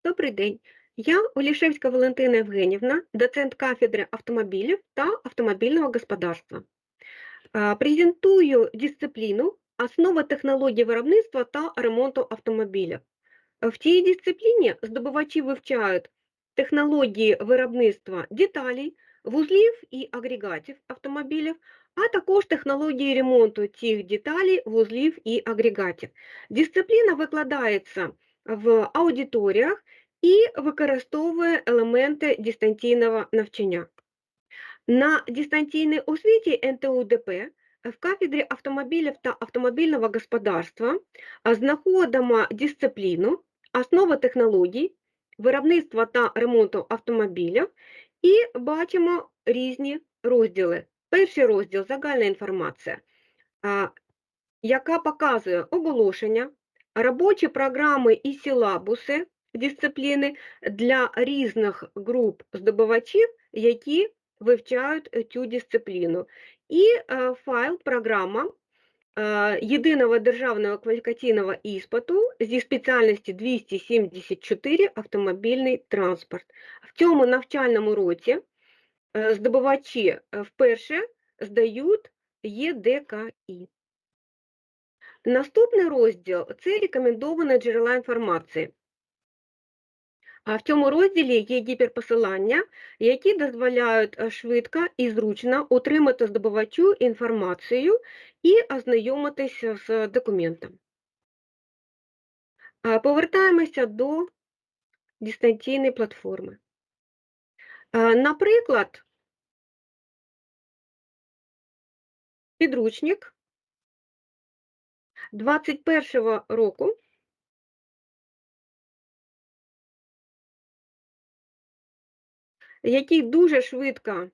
Добрий день. Я Олішевська Валентина Євгенівна, доцент кафедри автомобілів та автомобільного господарства. Презентую дисципліну «Основи технологій виробництва та ремонту автомобілів». В цій дисципліні здобувачі вивчають технології виробництва деталей, вузлів і агрегатів автомобілів, а також технології ремонту цих деталей, вузлів і агрегатів. Дисципліна викладається в аудиторіях і використовує елементи дистанційного навчання. На дистанційній освіті НТУ-ДП в кафедрі автомобілів та автомобільного господарства знаходимо дисципліну «Основи технологій виробництва та ремонту автомобілів» і бачимо різні розділи. Перший розділ – загальна інформація, яка показує оголошення, робочі програми і силабуси дисципліни для різних груп здобувачів, які вивчають цю дисципліну. І файл, програма єдиного державного кваліфікаційного іспиту зі спеціальності 274 автомобільний транспорт. В цьому навчальному році здобувачі вперше здають ЄДКІ. Наступний розділ – це рекомендовані джерела інформації. А в цьому розділі є гіперпосилання, які дозволяють швидко і зручно отримати здобувачу інформацію і ознайомитися з документом. Повертаємося до дистанційної платформи. Наприклад, підручник 2021 року який дуже швидко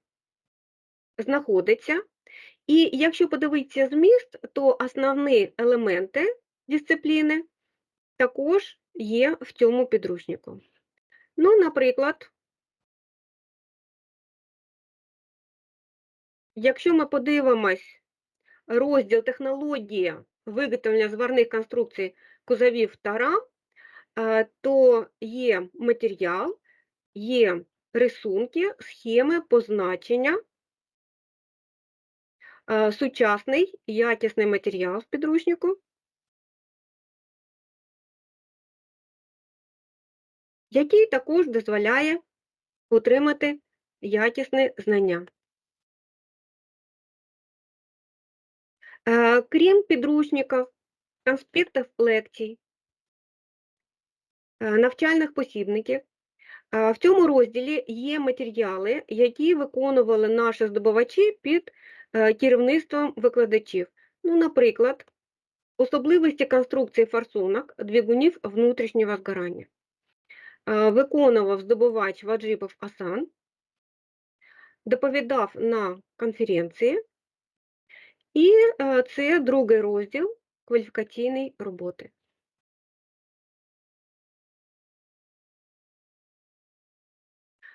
знаходиться. І якщо подивитися зміст, то основні елементи дисципліни також є в цьому підручнику. Ну, наприклад, якщо ми подивимось розділ «Технології виготовлення зварних конструкцій кузовів та рам», то є матеріал, є рисунки, схеми, позначення, сучасний, якісний матеріал в підручнику, який також дозволяє отримати якісне знання. Крім підручників, конспектів лекцій, навчальних посібників, в цьому розділі є матеріали, які виконували наші здобувачі під керівництвом викладачів. Ну, наприклад, особливості конструкції форсунок двигунів внутрішнього згорання. Виконував здобувач Ваджипов Асан, доповідав на конференції, і це другий розділ кваліфікаційної роботи.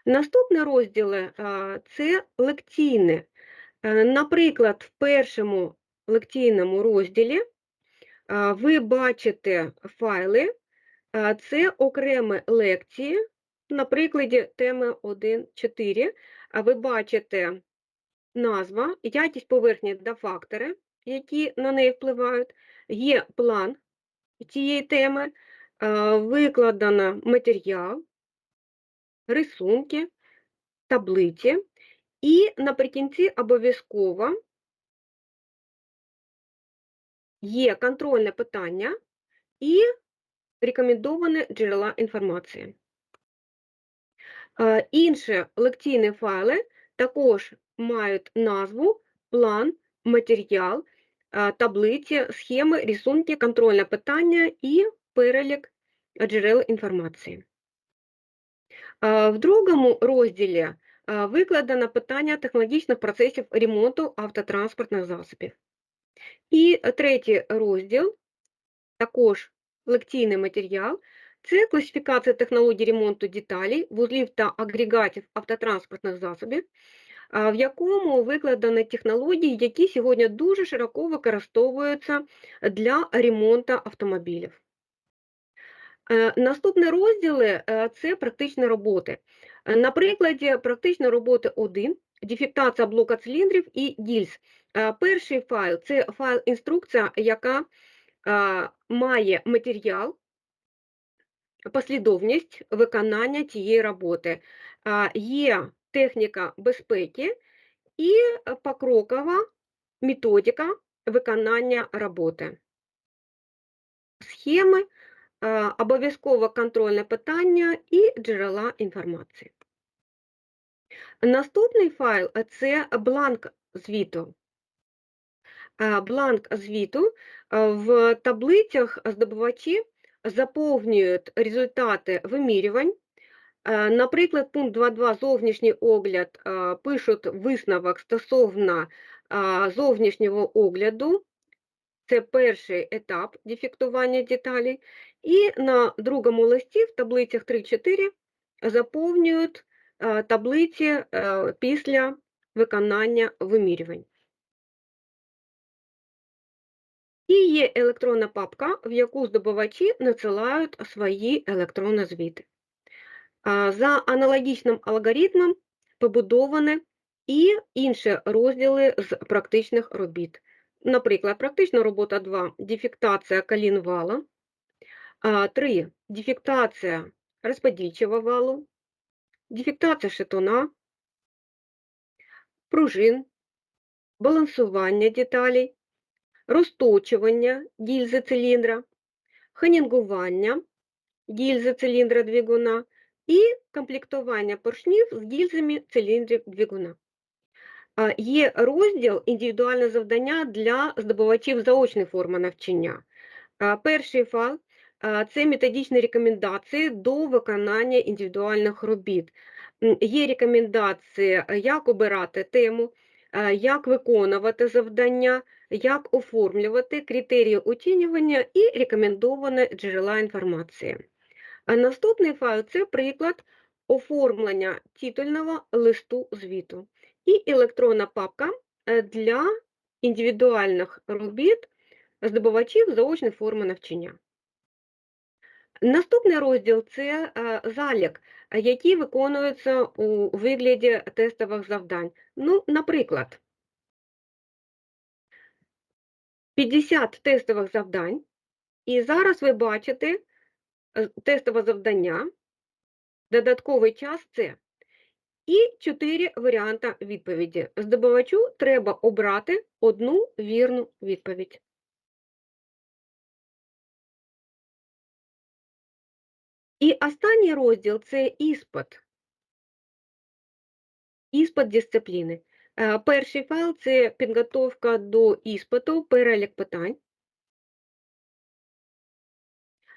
Наступні розділи – це лекційні. Наприклад, в першому лекційному розділі ви бачите файли, це окремі лекції, на прикладі теми 1.4. Ви бачите назва, якість поверхні та фактори, які на неї впливають, є план цієї теми, викладено матеріал, рисунки, таблиці, і наприкінці обов'язково є контрольне питання і рекомендовані джерела інформації. Інші лекційні файли також мають назву, план, матеріал, таблиці, схеми, рисунки, контрольне питання і перелік джерел інформації. В другому розділі викладено питання технологічних процесів ремонту автотранспортних засобів. І третій розділ, також лекційний матеріал, це класифікація технологій ремонту деталей, вузлів та агрегатів автотранспортних засобів, в якому викладені технології, які сьогодні дуже широко використовуються для ремонту автомобілів. Наступні розділи це практичні роботи. На прикладі практичної роботи 1 дефектація блока циліндрів і гільз. Перший файл це файл-інструкція, яка має матеріал, послідовність виконання цієї роботи. Є техніка безпеки і покрокова методика виконання роботи. Схеми, обов'язково контрольне питання і джерела інформації. Наступний файл – це бланк звіту. Бланк звіту в таблицях здобувачі заповнюють результати вимірювань. Наприклад, пункт 2.2 «Зовнішній огляд» пишуть висновок стосовно зовнішнього огляду. Це перший етап дефектування деталей. І на другому листі в таблицях 3-4 заповнюють таблиці після виконання вимірювань. І є електронна папка, в яку здобувачі надсилають свої електронні звіти. За аналогічним алгоритмом побудовані і інші розділи з практичних робіт. Наприклад, практична робота 2 – дефектація колін вала, 3 – дефектація розподільчого валу, дефектація шатуна, пружин, балансування деталей, розточування гільзи циліндра, ханінгування гільзи циліндра двигуна і комплектування поршнів з гільзами циліндрів двигуна. Є розділ «Індивідуальне завдання для здобувачів заочної форми навчання». Перший файл – це методичні рекомендації до виконання індивідуальних робіт. Є рекомендації, як обирати тему, як виконувати завдання, як оформлювати критерії оцінювання і рекомендовані джерела інформації. Наступний файл – це приклад оформлення титульного листу звіту і електронна папка для індивідуальних робіт здобувачів заочної форми навчання. Наступний розділ – це залік, який виконується у вигляді тестових завдань. Наприклад, 50 тестових завдань, і зараз ви бачите тестове завдання, додатковий час – це. І 4 варіанти відповіді. Здобувачу треба обрати одну вірну відповідь. І останній розділ – це іспит. Іспит дисципліни. Перший файл – це підготовка до іспиту, перелік питань.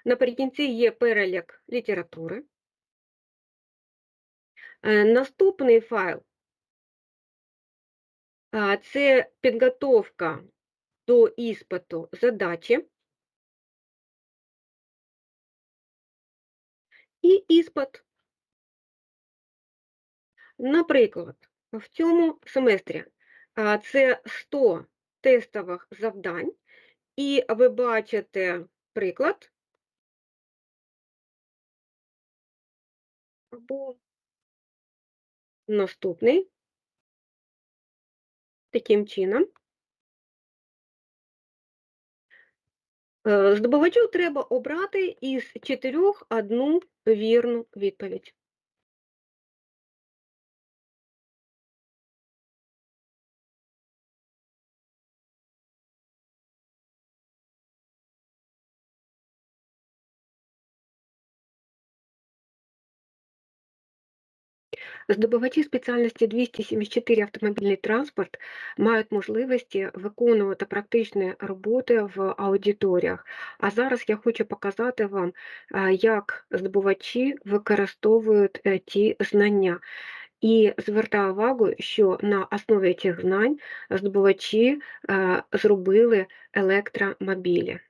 Наприкінці є перелік літератури. Наступний файл – це підготовка до іспиту задачі. І іспит. Наприклад, в цьому семестрі це 100 тестових завдань, і ви бачите приклад або наступний таким чином. Здобувачу треба обрати із 4 одну вірну відповідь. Здобувачі спеціальності 274 автомобільний транспорт мають можливості виконувати практичні роботи в аудиторіях. А зараз я хочу показати вам, як здобувачі використовують ті знання. І звертаю увагу, що на основі цих знань здобувачі зробили електромобілі.